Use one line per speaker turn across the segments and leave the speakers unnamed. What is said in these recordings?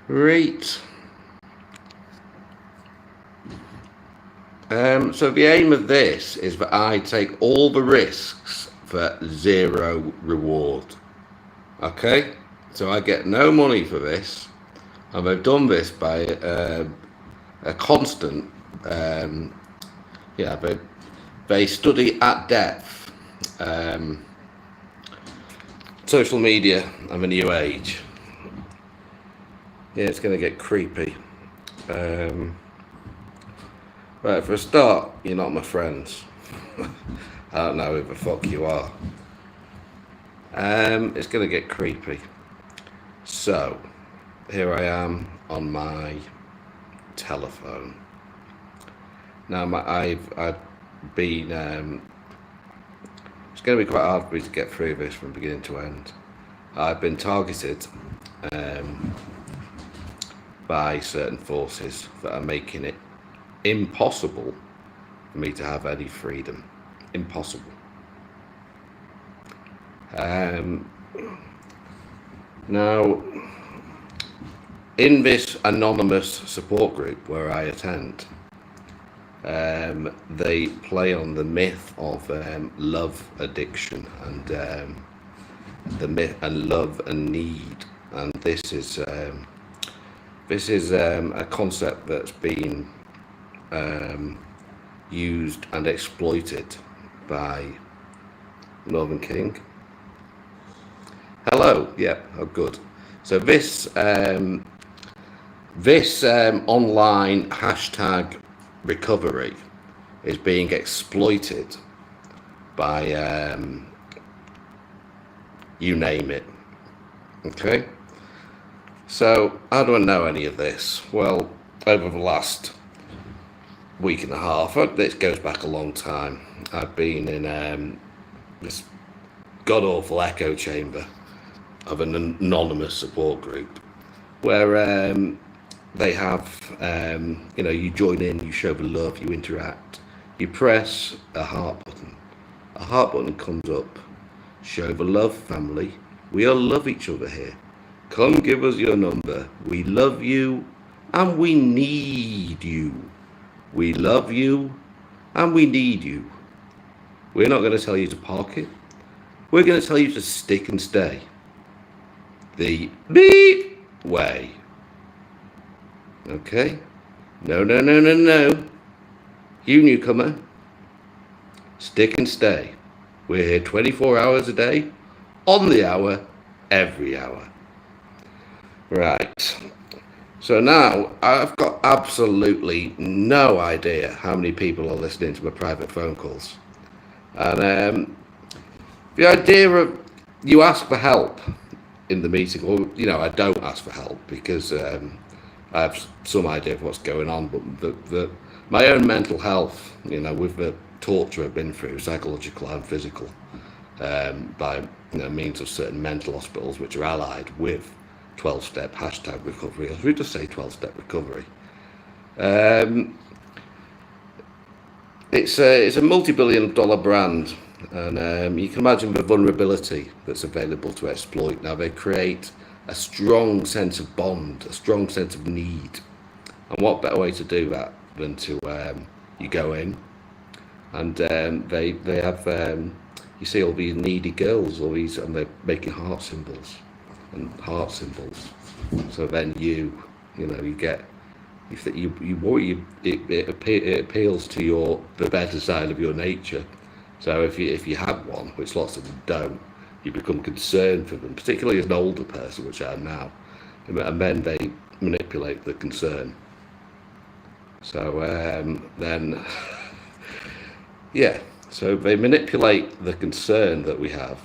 Right. So the aim of this is that I take all the risks for zero reward. Okay? So I get no money for this. And they've done this by a constant, um, yeah, they study at depth social media and the new age. Yeah, it's going to get creepy. Right, for a start, you're not my friends. I don't know who the fuck you are. It's going to get creepy. So, here I am on my telephone. Now, I've been. It's going to be quite hard for me to get through this from beginning to end. I've been targeted by certain forces that are making it impossible for me to have any freedom. Impossible. Now, in this anonymous support group where I attend, they play on the myth of love addiction and the myth and love and need, and this is a concept that's been used and exploited by Northern King. Hello, yep, oh good. So this online hashtag recovery is being exploited by you name it. Okay, so how do I know any of this? Well, over the last week and a half, this goes back a long time, I've been in this god-awful echo chamber of an anonymous support group where they have, you join in, you show the love, you interact, you press a heart button. A heart button comes up. Show the love, family. We all love each other here. Come give us your number. We love you and we need you. We love you and we need you. We're not going to tell you to park it. We're going to tell you to stick and stay. The beep way. Okay? No. You newcomer. Stick and stay. We're here 24 hours a day, on the hour, every hour. Right. So now I've got absolutely no idea how many people are listening to my private phone calls. And the idea of you ask for help in the meeting, or, I don't ask for help because I have some idea of what's going on, but my own mental health, with the torture I've been through, psychological and physical, by means of certain mental hospitals which are allied with 12-step hashtag recovery, or we just say 12-step recovery. It's a multi-billion-dollar brand, and you can imagine the vulnerability that's available to exploit. Now they create a strong sense of bond, a strong sense of need, and what better way to do that than to you go in and they have you see all these needy girls, and they're making heart symbols. So then you get, you worry, it appeals to the better side of your nature. So if you have one, which lots of them don't, you become concerned for them, particularly as an older person, which I am now, and then they manipulate the concern. So then, yeah, so they manipulate the concern that we have,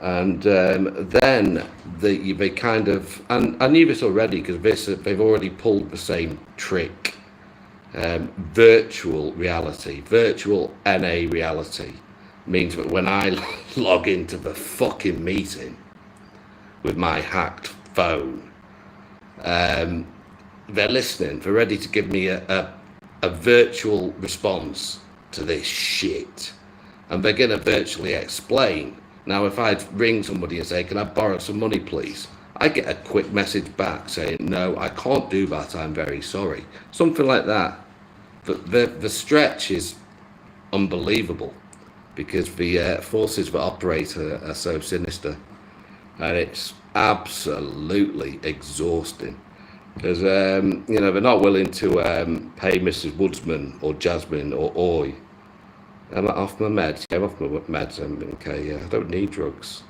and then they kind of, and I knew this already because they've already pulled the same trick. Virtual reality, virtual NA reality, means that when I log into the fucking meeting with my hacked phone, they're listening, they're ready to give me a virtual response to this shit, and they're going to virtually explain. Now if I ring somebody and say, can I borrow some money please, I get a quick message back saying, no, I can't do that, I'm very sorry. Something like that. The stretch is unbelievable because the forces that operate are so sinister, and it's absolutely exhausting. Because they're not willing to pay Mrs. Woodsman or Jasmine or Oi. I'm off my meds. Yeah, I'm off my meds. I'm okay. Yeah, I don't need drugs.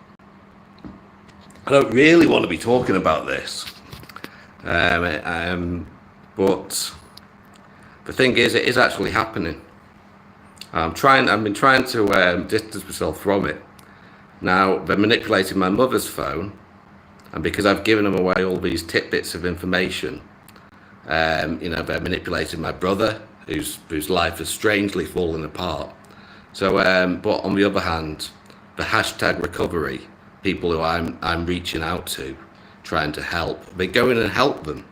I don't really want to be talking about this, but the thing is, it is actually happening. I've been trying to distance myself from it. Now they're manipulating my mother's phone, and because I've given them away all these tidbits of information, they're manipulating my brother, whose life has strangely fallen apart. So, but on the other hand, the hashtag recovery, people who I'm reaching out to, trying to help, they go in and help them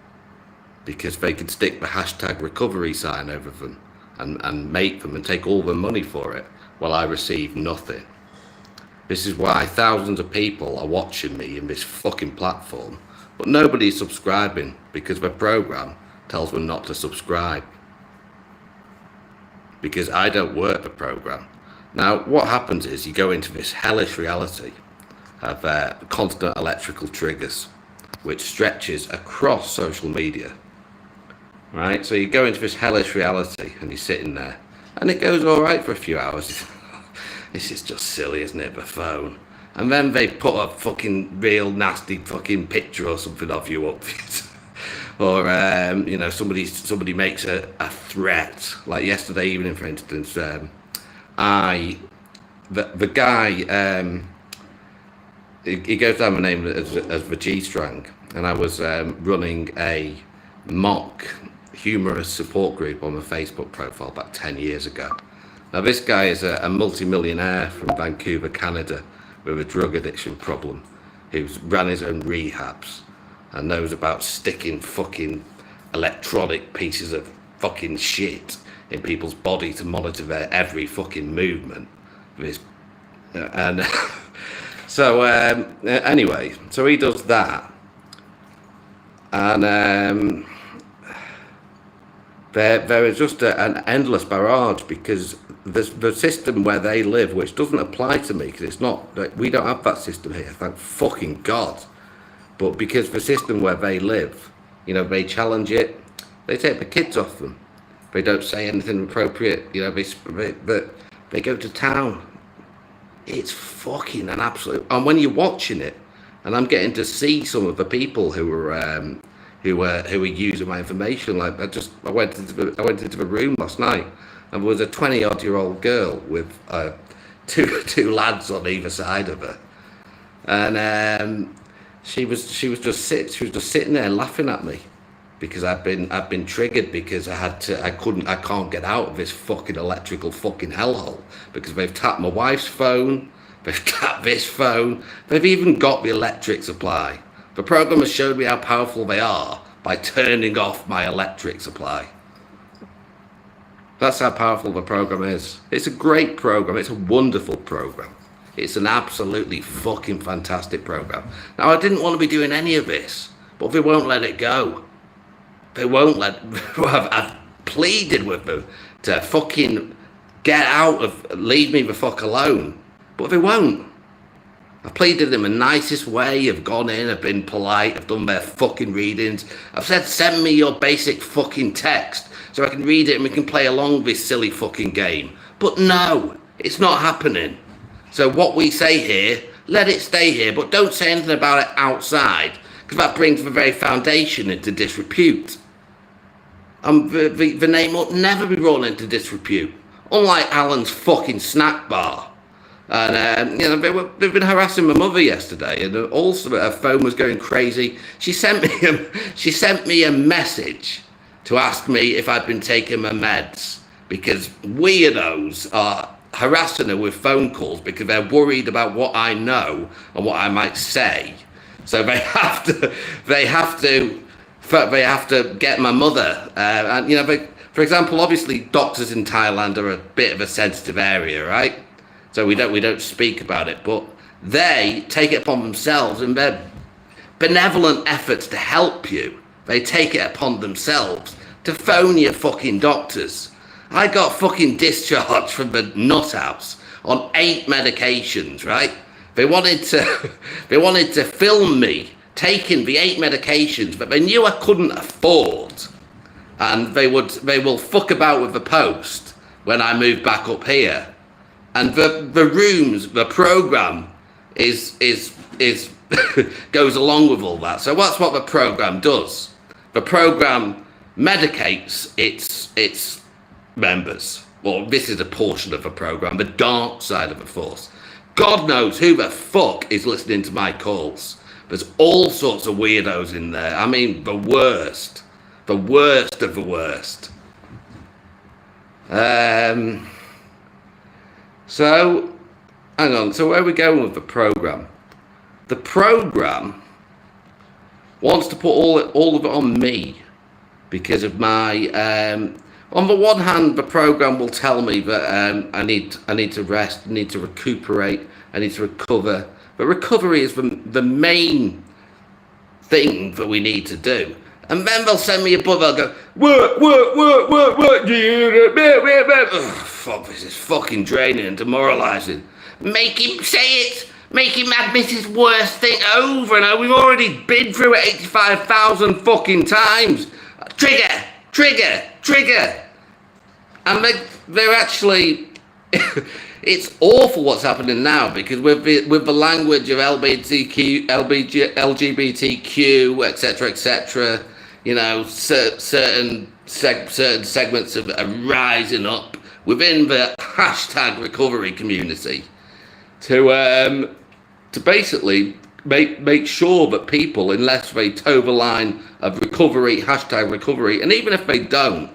because they can stick the hashtag recovery sign over them and make them and take all the money for it, while I receive nothing. This is why thousands of people are watching me in this fucking platform, but nobody's subscribing because the program tells them not to subscribe. Because I don't work the program. Now, what happens is you go into this hellish reality of constant electrical triggers, which stretches across social media. Right? So you go into this hellish reality and you're sitting there, and it goes all right for a few hours. This is just silly, isn't it, the phone? And then they put a fucking real nasty fucking picture or something of you up. Or, somebody makes a threat. Like yesterday evening, for instance, the guy, he goes down my name as the G-Strang, and I was running a mock humorous support group on my Facebook profile about 10 years ago. Now this guy is a multi-millionaire from Vancouver, Canada, with a drug addiction problem, who's ran his own rehabs and knows about sticking fucking electronic pieces of fucking shit in people's body to monitor their every fucking movement. Anyway, so he does that, and there is just an endless barrage because the system where they live, which doesn't apply to me because it's not, we don't have that system here, thank fucking God. But because the system where they live, they challenge it, they take the kids off them. They don't say anything appropriate, they go to town. It's fucking an absolute, and when you're watching it, and I'm getting to see some of the people who are using my information. Like I went into the room last night, and there was a 20-odd-year-old girl with two lads on either side of her, and she was just sitting there laughing at me because I've been triggered because I can't get out of this fucking electrical fucking hellhole because they've tapped my wife's phone, they've tapped this phone, they've even got the electric supply. The program has showed me how powerful they are by turning off my electric supply. That's how powerful the program is. It's a great program. It's a wonderful program. It's an absolutely fucking fantastic program. Now, I didn't want to be doing any of this, but they won't let it go. They won't let... I've pleaded with them to fucking get out of... Leave me the fuck alone. But they won't. I've pleaded in the nicest way, I've gone in, I've been polite, I've done their fucking readings. I've said, send me your basic fucking text so I can read it and we can play along with this silly fucking game. But no, it's not happening. So what we say here, let it stay here, but don't say anything about it outside, because that brings the very foundation into disrepute. The name will never be brought into disrepute, unlike Alan's fucking snack bar. And they've been harassing my mother yesterday, and also her phone was going crazy. She sent me a message to ask me if I'd been taking my meds, because weirdos are harassing her with phone calls because they're worried about what I know and what I might say. So they have to get my mother. For example, obviously doctors in Thailand are a bit of a sensitive area, right? So we don't speak about it, but they take it upon themselves, and they're benevolent efforts to help you, they take it upon themselves to phone your fucking doctors. I got fucking discharged from the nut house on 8 medications, right? They wanted to film me taking the 8 medications, but they knew I couldn't afford, and they will fuck about with the post when I move back up here. And the rooms, the program is goes along with all that. So that's what the program does. The program medicates its members. Well, this is a portion of the program, the dark side of the force. God knows who the fuck is listening to my calls. There's all sorts of weirdos in there. I mean, the worst of the worst. So, hang on. So where are we going with the program? The program wants to put all of it on me because of my. On the one hand, the program will tell me that I need to rest, I need to recuperate, I need to recover. But recovery is the main thing that we need to do. And then they'll send me a book. They'll go, work. Oh, fuck, this is fucking draining and demoralising. Make him say it. Make him admit his worst thing over and over. We've already been through it 85,000 fucking times. Trigger. And they're actually... It's awful what's happening now, because with the language of LGBTQ, etc., you know, certain segments are rising up within the hashtag recovery community to basically make sure that people, unless they toe the line of recovery, hashtag recovery, and even if they don't,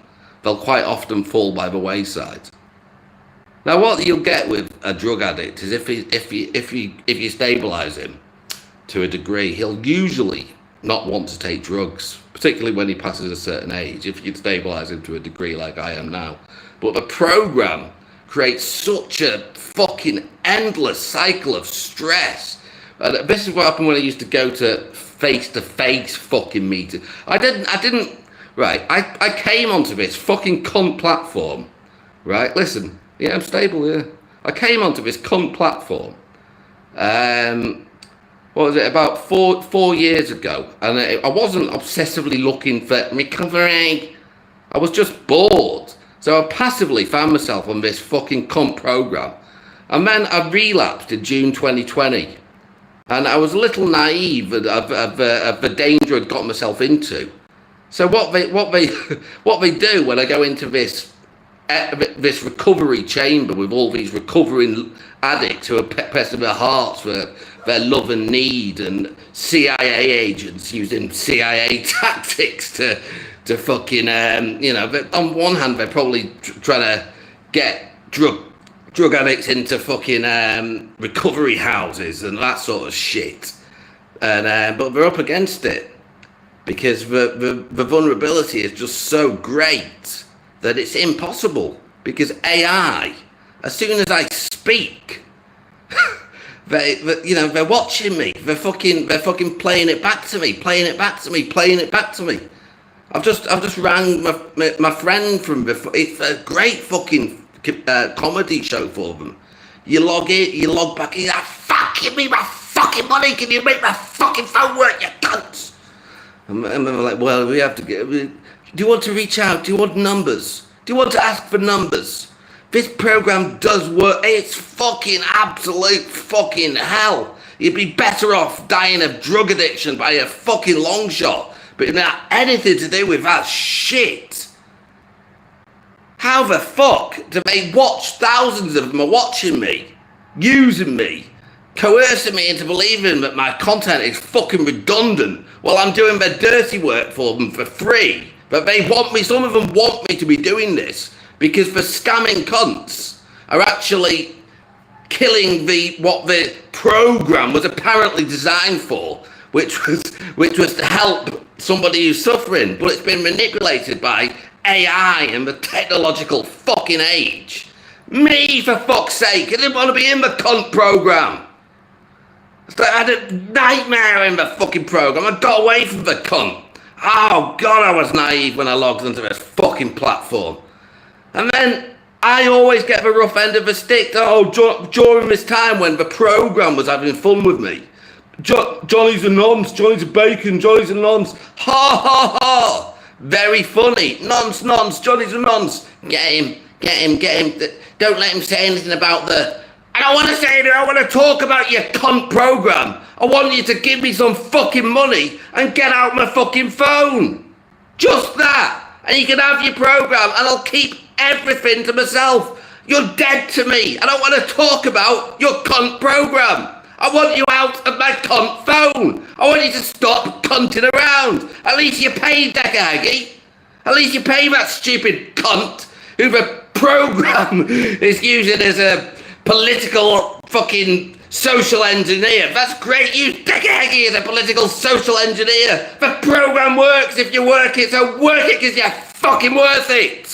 they'll quite often fall by the wayside. Now, what you'll get with a drug addict is if you stabilise him to a degree, he'll usually not want to take drugs, particularly when he passes a certain age, if you stabilise him to a degree like I am now. But the programme creates such a fucking endless cycle of stress. And this is what happened when I used to go to face-to-face fucking meetings. I came onto this fucking cunt platform, right? Listen. Yeah, I'm stable, yeah. I came onto this cunt platform, what was it, about four years ago, and I wasn't obsessively looking for recovery. I was just bored. So I passively found myself on this fucking cunt program. And then I relapsed in June 2020. And I was a little naive of the danger I'd got myself into. So what they do when I go into this recovery chamber with all these recovering addicts who are pressing their hearts for their love and need, and CIA agents using CIA tactics to fucking on one hand they're probably trying to get drug addicts into fucking recovery houses and that sort of shit, and but they're up against it because the vulnerability is just so great that it's impossible, because AI, as soon as I speak, they're watching me. They're fucking playing it back to me. I've just rang my friend from before. It's a great fucking comedy show for them. You log back in. Fuck, give me my fucking money. Can you make my fucking phone work, you cunts? And they're like, well, we have to get. Do you want to reach out? Do you want numbers? Do you want to ask for numbers? This program does work. It's fucking absolute fucking hell. You'd be better off dying of drug addiction by a fucking long shot, but not anything to do with that shit. How the fuck do they watch? Thousands of them are watching me, using me, coercing me into believing that my content is fucking redundant while I'm doing their dirty work for them for free. But they want me, some of them want me to be doing this because the scamming cunts are actually killing what the program was apparently designed for, which was to help somebody who's suffering, but it's been manipulated by AI and the technological fucking age. Me, for fuck's sake, I didn't want to be in the cunt program. So I had a nightmare in the fucking program. I got away from the cunt. Oh God, I was naive when I logged onto this fucking platform. And then I always get the rough end of the stick. During this time when the program was having fun with me. Johnny's a nonce, Johnny's a bacon, Johnny's a nonce. Ha ha ha! Very funny. Nonce, Johnny's a nonce. Get him. Don't let him say anything about the... I don't want to say anything, I want to talk about your cunt program. I want you to give me some fucking money and get out my fucking phone. Just that. And you can have your program and I'll keep everything to myself. You're dead to me. I don't want to talk about your cunt program. I want you out of my cunt phone. I want you to stop cunting around. At least you pay Dekahagi. At least you pay that stupid cunt who the program is using as a political fucking social engineer. That's great. Use Dekahagi as a political social engineer. The program works if you work it, so work it because you're fucking worth it.